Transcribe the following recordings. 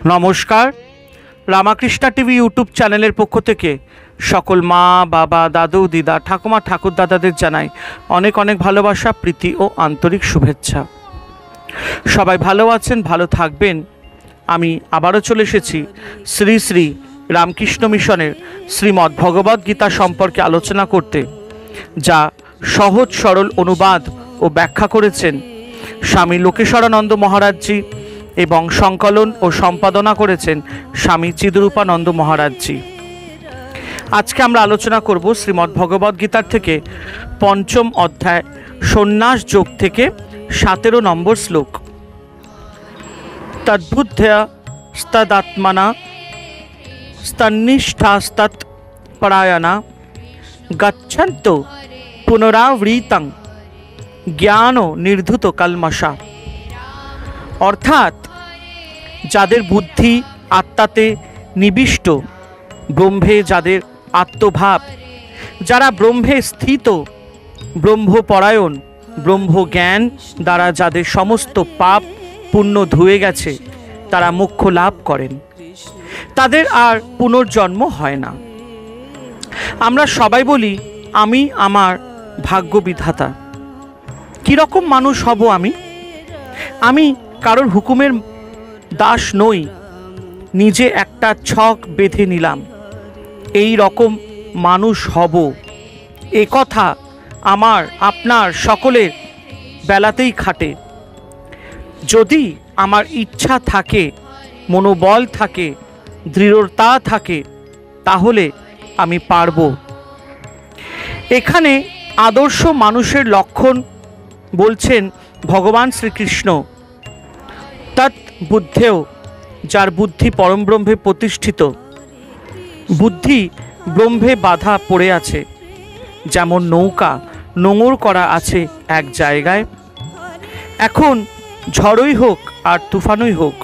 নমস্কার। Ramakrishna TV YouTube চ্যানেলের পক্ষ থেকে সকল মা বাবা দাদু দিদা ঠাকুমা ঠাকুর দাদাদের জানাই অনেক অনেক ভালোবাসা, প্রীতি ও আন্তরিক শুভেচ্ছা। সবাই ভালো আছেন, ভালো থাকবেন। আমি আবারও চলে এসেছি শ্রী শ্রী রামকৃষ্ণ মিশনের শ্রীমদ্ ভগবদ্ গীতা সম্পর্কে আলোচনা করতে, যা সহজ সরল অনুবাদ ও ব্যাখ্যা করেছেন স্বামী লোকেশ্বরানন্দ মহারাজজি এবং সংকলন ও সম্পাদনা করেছেন স্বামী চিদরূপানন্দ মহারাজজি। আজকে আমরা আলোচনা করব শ্রীমদ্ ভগবদ্ গীতার থেকে পঞ্চম অধ্যায় সন্ন্যাস যোগ থেকে 17 নম্বর শ্লোক। তদ্বুদ্ধয়া স্তদাত্মনা স্তন্নিষ্ঠাস্তৎ পরায়ণা গচ্ছন্তো পুনরাবৃতং জ্ঞান নির্ধুত কলমশা। অর্থাৎ যাদের বুদ্ধি আত্মাতে নিবিষ্ট, ব্রহ্মে যাদের আত্মভাব, যারা ব্রহ্মে স্থিত, ব্রহ্মপরায়ণ, ব্রহ্মজ্ঞান দ্বারা যাদের সমস্ত পাপ পুণ্য ধুয়ে গেছে, তারা মোক্ষ লাভ করেন, তাদের আর পুনর্জন্ম হয় না। আমরা সবাই বলি আমি আমার ভাগ্য বিধাতা। কীরকম মানুষ হব আমি? আমি কারোর হুকুমের দাস নই, নিজে একটা ছক বেঁধে নিলাম, এই রকম মানুষ হব। এ কথা আমার আপনার সকলের বেলাতেই খাটে। যদি আমার ইচ্ছা থাকে, মনোবল থাকে, দৃঢ়তা থাকে, তাহলে আমি পারব। এখানে আদর্শ মানুষের লক্ষণ বলছেন ভগবান শ্রীকৃষ্ণ। তৎ বুদ্ধেও, যার বুদ্ধি পরম ব্রহ্মে প্রতিষ্ঠিত, বুদ্ধি ব্রহ্মে বাধা পড়ে আছে। যেমন নৌকা নোঙর করা আছে এক জায়গায়, এখন ঝড়ই হোক আর তুফানই হোক,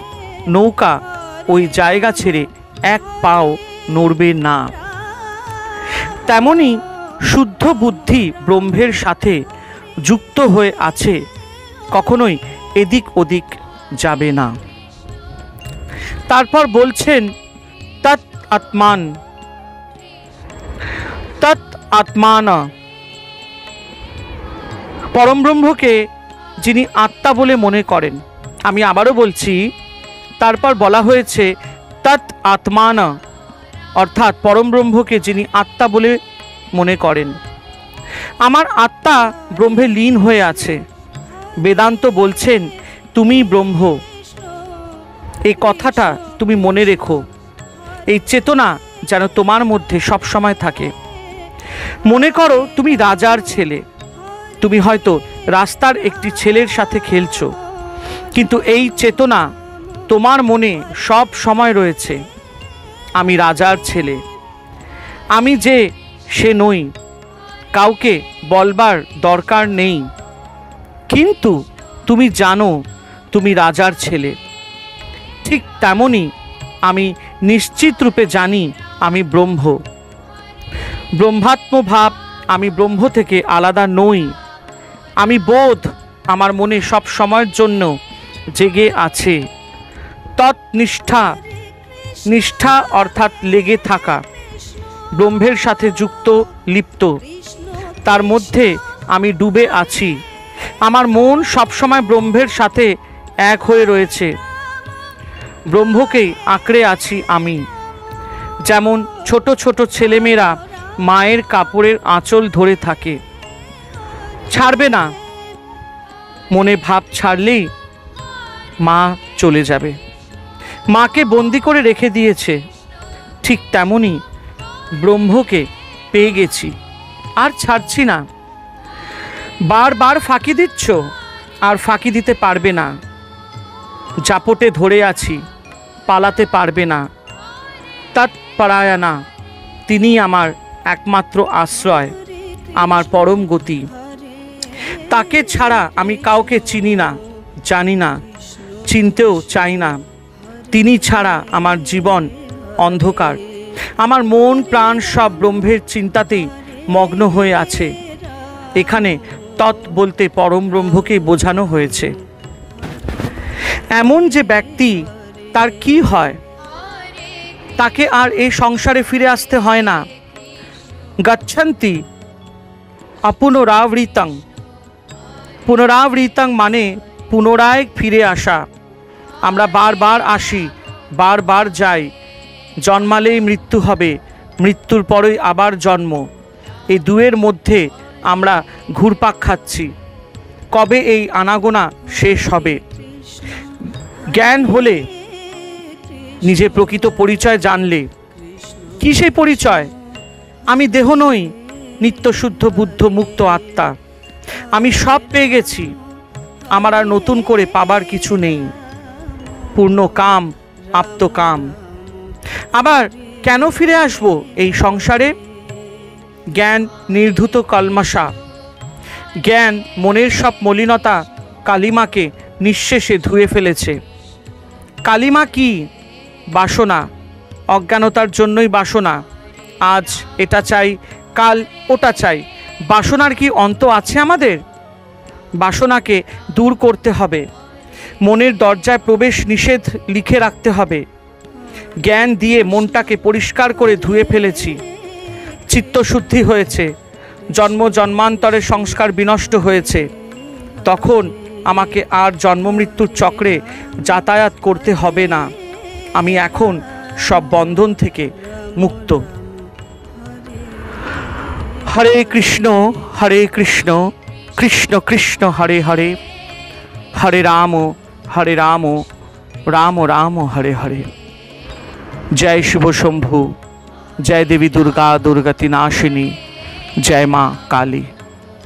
নৌকা ওই জায়গা ছেড়ে এক পাও নড়বে না। তেমনি শুদ্ধ বুদ্ধি ব্রহ্মের সাথে যুক্ত হয়ে আছে, কখনোই এদিক ওদিক যাবে না। তারপর বলছেন তৎ আত্মানা, পরমব্রহ্মকে যিনি আত্মা বলে মনে করেন। আমি আবারও বলছি, তারপর বলা হয়েছে তৎ আত্মানা, অর্থাৎ পরমব্রহ্মকে যিনি আত্মা বলে মনে করেন। আমার আত্মা ব্রহ্মে লীন হয়ে আছে। বেদান্ত বলছেন তুমি ব্রহ্ম। এই কথাটা তুমি মনে রেখো। এই চেতনা যেন তোমার মধ্যে সব সময় থাকে। মনে করো তুমি রাজার ছেলে, তুমি হয়তো রাস্তার একটি ছেলের সাথে খেলছো, কিন্তু এই চেতনা তোমার মনে সব সময় রয়েছে, আমি রাজার ছেলে। আমি যে সে নই, কাউকে বলবার দরকার নেই, কিন্তু তুমি জানো তুমি রাজার ছেলে। ঠিক তেমনি আমি নিশ্চিত রূপে জানি আমি ব্রহ্ম। ব্রহ্মাত্মভাব, আমি ব্রহ্ম থেকে আলাদা নই। আমি বোধ আমার মনে সব সময়ের জন্য জেগে আছে। তৎনিষ্ঠা, নিষ্ঠা অর্থাৎ লেগে থাকা, ব্রহ্মের সাথে যুক্ত, লিপ্ত, তার মধ্যে আমি ডুবে আছি। আমার মন সবসময় ব্রহ্মের সাথে এক হয়ে রয়েছে, ব্রহ্মকেই আঁকড়ে আছি আমি। যেমন ছোট ছোট ছেলেমেয়েরা মায়ের কাপড়ের আঁচল ধরে থাকে, ছাড়বে না। মনে ভাব ছাড়লেই মা চলে যাবে, মাকে বন্দি করে রেখে দিয়েছে। ঠিক তেমনি ব্রহ্মকে পেয়ে গেছি, আর ছাড়ছি না। বারবার ফাঁকি দিচ্ছ, আর ফাঁকি দিতে পারবে না। জাপটে ধরে আছি, পালাতে পারবে না। তৎপরায়ণা, তিনি আমার একমাত্র আশ্রয়, আমার পরম গতি। তাকে ছাড়া আমি কাউকে চিনি না, জানি না, চিনতেও চাই না। তিনি ছাড়া আমার জীবন অন্ধকার। আমার মন প্রাণ সব ব্রহ্মের চিন্তাতেই মগ্ন হয়ে আছে। এখানে তৎ বলতে পরম ব্রহ্মকে বোঝানো হয়েছে। এমন যে ব্যক্তি তার কি হয়? তাকে আর এই সংসারে ফিরে আসতে হয় না। গচ্ছন্তি অপুনরাবৃতং। পুনরাবৃতং মানে পুনরায় ফিরে আসা। আমরা বারবার আসি, বারবার যাই। জন্মালেই মৃত্যু হবে, মৃত্যুর পরেই আবার জন্ম। এই দুয়ের মধ্যে আমরা ঘুরপাক খাচ্ছি। কবে এই আনাগোনা শেষ হবে? জ্ঞান হলে, নিজের প্রকৃত পরিচয় জানলে, কি সেই পরিচয়? আমি দেহ নই, নিত্যশুদ্ধ বুদ্ধ মুক্ত আত্মা। আমি সব পেয়ে গেছি, আমার আর নতুন করে পাবার কিছু নেই। পূর্ণ কাম, আপ্তকাম। আবার কেন ফিরে আসবো এই সংসারে? জ্ঞান নির্ধূত কলমাশা। জ্ঞান মনের সব মলিনতা কালিমাকে নিঃশেষে ধুয়ে ফেলেছে। কালিমা কি? বাসনা। অজ্ঞানতার জন্যই বাসনা। আজ এটা চাই, কাল ওটা চাই। বাসনার কি অন্ত আছে আমাদের? বাসনাকে দূর করতে হবে। মনের দরজায় প্রবেশ নিষেধ লিখে রাখতে হবে। জ্ঞান দিয়ে মনটাকে পরিষ্কার করে ধুয়ে ফেলেছি। চিত্তশুদ্ধি হয়েছে, জন্ম জন্মান্তরের সংস্কার বিনষ্ট হয়েছে। তখন আমাকে আর জন্মমৃত্যুর চক্রে যাতায়াত করতে হবে না। আমি এখন সব বন্ধন থেকে মুক্ত। হরে কৃষ্ণ কৃষ্ণ কৃষ্ণ হরে হরে, হরে রাম রাম রাম হরে হরে। জয় শিব শম্ভু, জয় দেবী দুর্গা দুর্গতি নাশিনী, জয় মা কালী।